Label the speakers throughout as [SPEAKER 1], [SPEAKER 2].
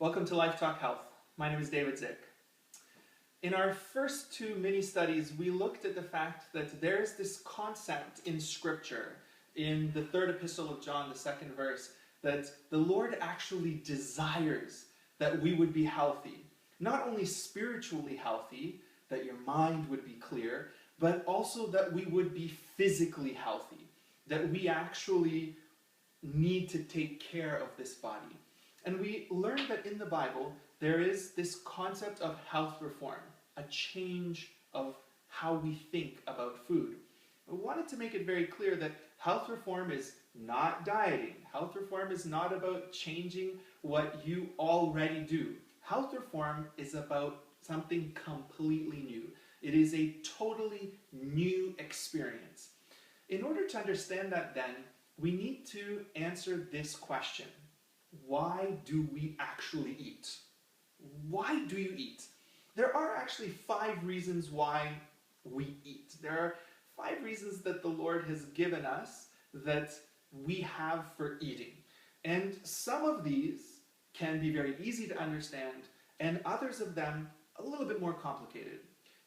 [SPEAKER 1] Welcome to LyfeTalk Health. My name is David Zick. In our first two mini-studies, we looked at the fact that there's this concept in Scripture, in the third epistle of John, the second verse, that the Lord actually desires that we would be healthy. Not only spiritually healthy, that your mind would be clear, but also that we would be physically healthy, that we actually need to take care of this body. And we learned that in the Bible, there is this concept of health reform, a change of how we think about food. We wanted to make it very clear that health reform is not dieting. Health reform is not about changing what you already do. Health reform is about something completely new. It is a totally new experience. In order to understand that then, we need to answer this question. Why do we actually eat? Why do you eat? There are actually 5 reasons why we eat. There are 5 reasons that the Lord has given us that we have for eating. And some of these can be very easy to understand, and others of them a little bit more complicated.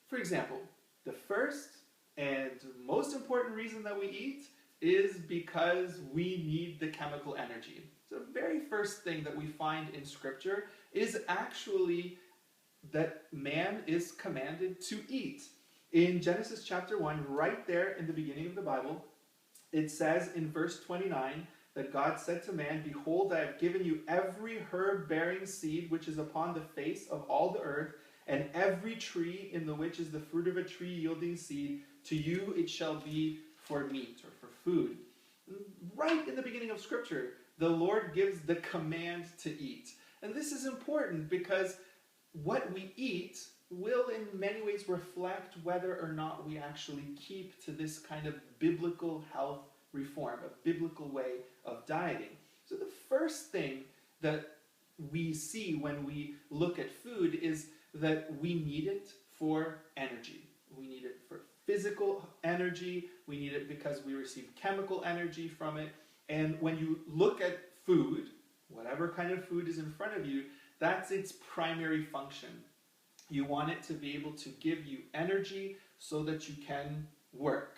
[SPEAKER 1] For example, the first and most important reason that we eat is because we need the chemical energy. So the very first thing that we find in Scripture is actually that man is commanded to eat. In Genesis chapter 1, right there in the beginning of the Bible, it says in verse 29 that God said to man, "Behold, I have given you every herb-bearing seed which is upon the face of all the earth, and every tree in the which is the fruit of a tree yielding seed. To you it shall be for meat," or for food. Right in the beginning of Scripture, the Lord gives the command to eat. And this is important because what we eat will in many ways reflect whether or not we actually keep to this kind of biblical health reform, a biblical way of dieting. So the first thing that we see when we look at food is that we need it for energy. We need it for physical energy. We need it because we receive chemical energy from it. And when you look at food, whatever kind of food is in front of you, that's its primary function. You want it to be able to give you energy so that you can work.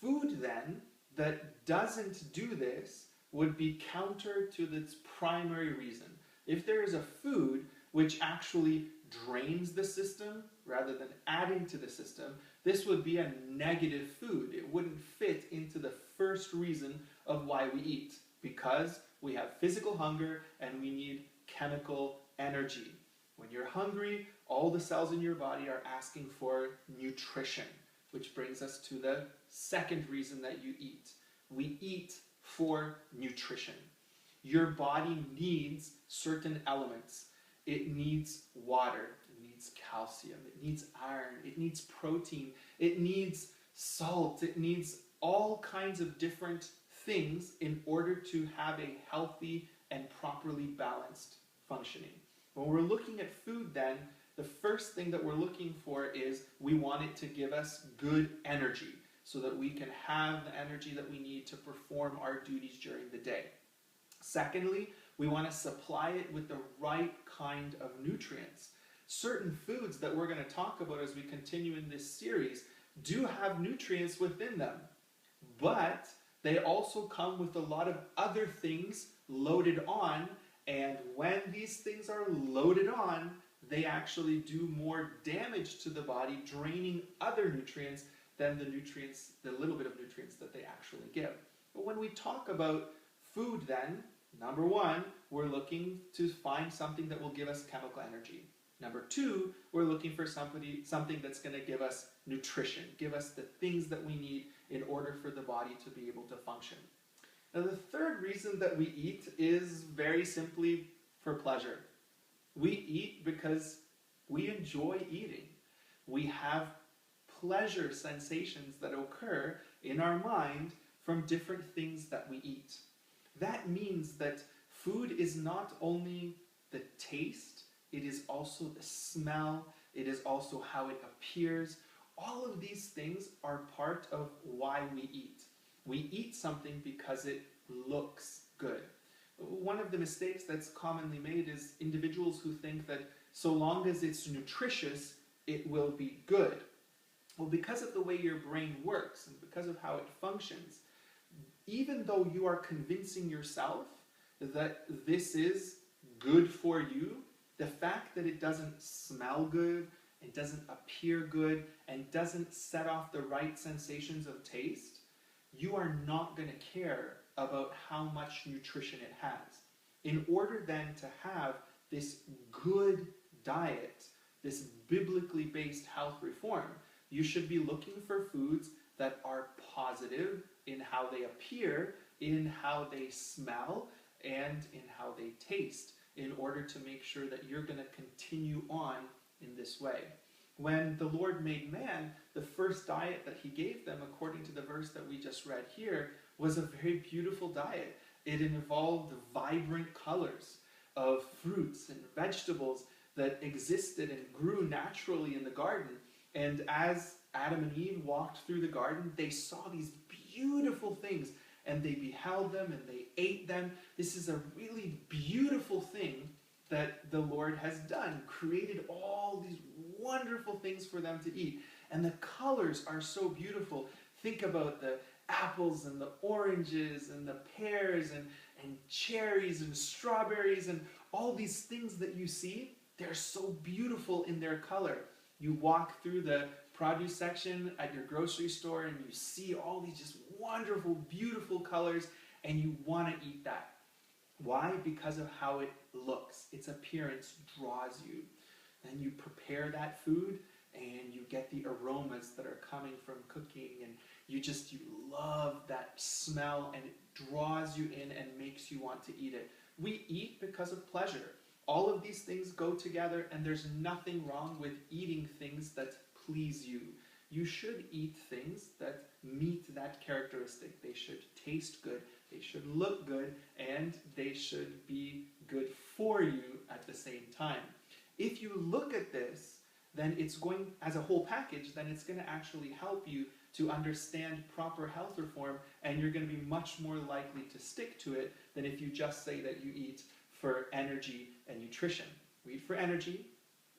[SPEAKER 1] Food then that doesn't do this would be counter to its primary reason. If there is a food which actually drains the system rather than adding to the system, this would be a negative food. It wouldn't fit into the first reason of why we eat, because we have physical hunger and we need chemical energy. When you're hungry, all the cells in your body are asking for nutrition, which brings us to the second reason that you eat. We eat for nutrition. Your body needs certain elements. It needs water, it needs calcium, it needs iron, it needs protein, it needs salt, it needs all kinds of different things in order to have a healthy and properly balanced functioning. When we're looking at food then, the first thing that we're looking for is we want it to give us good energy so that we can have the energy that we need to perform our duties during the day. Secondly, we want to supply it with the right kind of nutrients. Certain foods that we're going to talk about as we continue in this series do have nutrients within them, but they also come with a lot of other things loaded on, and when these things are loaded on, they actually do more damage to the body, draining other nutrients than the little bit of nutrients that they actually give. But when we talk about food then, number 1, we're looking to find something that will give us chemical energy. Number 2, we're looking for something that's going to give us nutrition, give us the things that we need in order for the body to be able to function. Now, the third reason that we eat is very simply for pleasure. We eat because we enjoy eating. We have pleasure sensations that occur in our mind from different things that we eat. That means that food is not only the taste, it is also the smell, it is also how it appears. All of these things are part of why we eat. We eat something because it looks good. One of the mistakes that's commonly made is individuals who think that so long as it's nutritious, it will be good. Well, because of the way your brain works and because of how it functions, even though you are convincing yourself that this is good for you, the fact that it doesn't smell good, it doesn't appear good, and doesn't set off the right sensations of taste, you are not going to care about how much nutrition it has. In order then to have this good diet, this biblically based health reform, you should be looking for foods that are positive in how they appear, in how they smell, and in how they taste, in order to make sure that you're going to continue on in this way. When the Lord made man, the first diet that he gave them, according to the verse that we just read here, was a very beautiful diet. It involved vibrant colors of fruits and vegetables that existed and grew naturally in the garden. And as Adam and Eve walked through the garden, they saw these beautiful things, and they beheld them and they ate them. This is a really beautiful thing that the Lord has done, created all these wonderful things for them to eat. And the colors are so beautiful. Think about the apples and the oranges and the pears and cherries and strawberries and all these things that you see. They're so beautiful in their color. You walk through the produce section at your grocery store and you see all these just wonderful, beautiful colors, and you want to eat that. Why? Because of how it looks. Its appearance draws you. Then you prepare that food and you get the aromas that are coming from cooking, and you love that smell, and it draws you in and makes you want to eat it. We eat because of pleasure. All of these things go together, and there's nothing wrong with eating things that please you. You should eat things that meet that characteristic. They should taste good, they should look good, and they should be good for you at the same time. If you look at this, then it's going, as a whole package, then it's going to actually help you to understand proper health reform, and you're going to be much more likely to stick to it than if you just say that you eat for energy and nutrition. We eat for energy,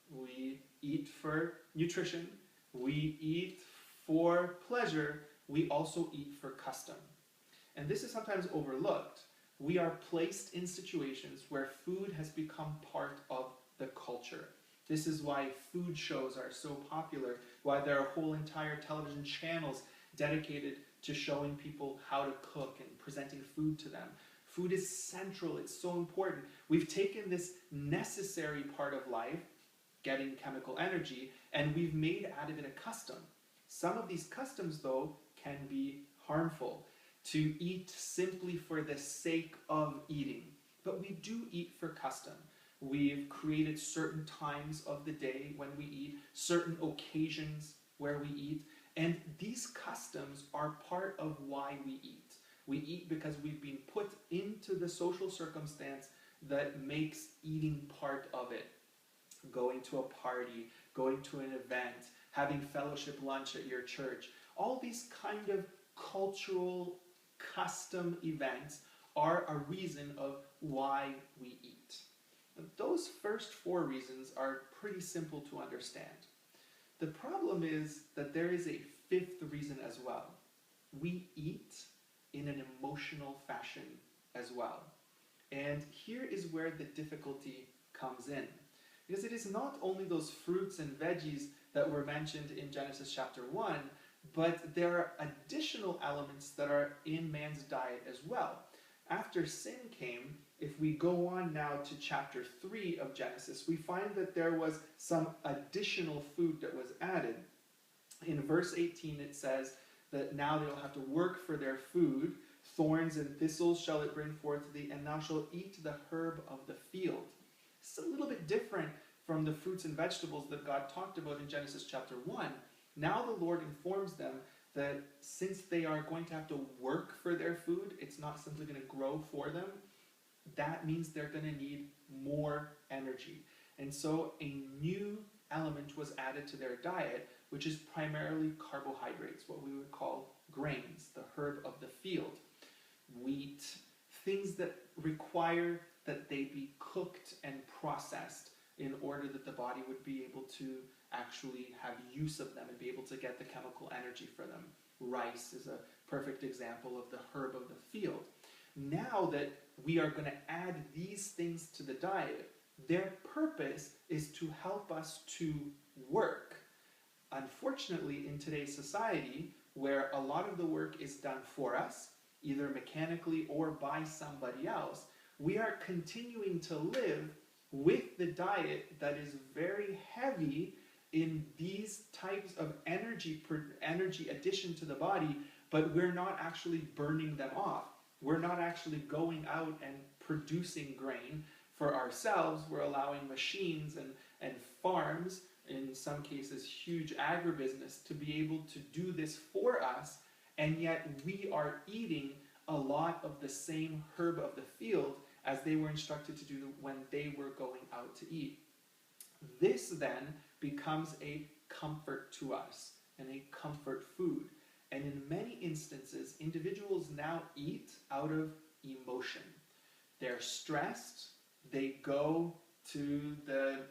[SPEAKER 1] we eat for nutrition, we eat for pleasure, we also eat for custom. And this is sometimes overlooked. We are placed in situations where food has become part of the culture. This is why food shows are so popular, why there are whole entire television channels dedicated to showing people how to cook and presenting food to them. Food is central, it's so important. We've taken this necessary part of life, getting chemical energy, and we've made out of it a custom. Some of these customs, though, can be harmful. To eat simply for the sake of eating. But we do eat for custom. We've created certain times of the day when we eat, certain occasions where we eat, and these customs are part of why we eat. We eat because we've been put into the social circumstance that makes eating part of it. Going to a party, going to an event, having fellowship lunch at your church, all these kind of cultural custom events are a reason of why we eat. Those first four reasons are pretty simple to understand. The problem is that there is a fifth reason as well. We eat in an emotional fashion as well. And here is where the difficulty comes in. Because it is not only those fruits and veggies that were mentioned in Genesis chapter 1, but there are additional elements that are in man's diet as well. After sin came, if we go on now to chapter 3 of Genesis, we find that there was some additional food that was added. In verse 18 it says that now they will have to work for their food. Thorns and thistles shall it bring forth thee, and thou shalt eat the herb of the field. It's a little bit different from the fruits and vegetables that God talked about in Genesis chapter 1. Now the Lord informs them that since they are going to have to work for their food, it's not simply going to grow for them. That means they're going to need more energy. And so a new element was added to their diet, which is primarily carbohydrates, what we would call grains, the herb of the field. Wheat, things that require that they be cooked and processed in order that the body would be able to actually have use of them and be able to get the chemical energy for them. Rice is a perfect example of the herb of the field. Now that we are going to add these things to the diet, their purpose is to help us to work. Unfortunately, in today's society, where a lot of the work is done for us, either mechanically or by somebody else, we are continuing to live with the diet that is very heavy in these types of energy addition to the body, but we're not actually burning them off. We're not actually going out and producing grain for ourselves. We're allowing machines and farms, in some cases huge agribusiness, to be able to do this for us, and yet we are eating a lot of the same herb of the field as they were instructed to do when they were going out to eat. This then becomes a comfort to us and a comfort food. And in many instances, individuals now eat out of emotion. They're stressed, they go to the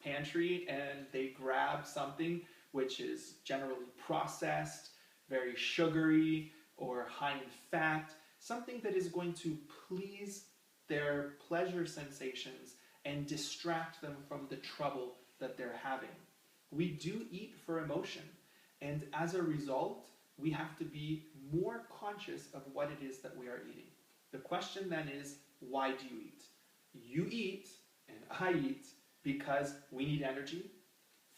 [SPEAKER 1] pantry and they grab something which is generally processed, very sugary, or high in fat, something that is going to please their pleasure sensations and distract them from the trouble that they're having. We do eat for emotion, and as a result, we have to be more conscious of what it is that we are eating. The question then is, why do you eat? You eat, and I eat, because we need energy,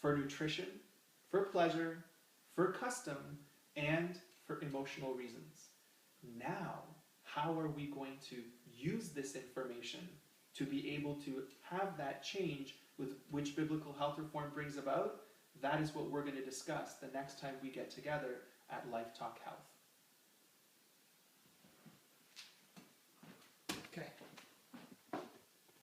[SPEAKER 1] for nutrition, for pleasure, for custom, and for emotional reasons. Now, how are we going to use this information to be able to have that change with which biblical health reform brings about? That is what we're going to discuss the next time we get together at LyfeTalk Health.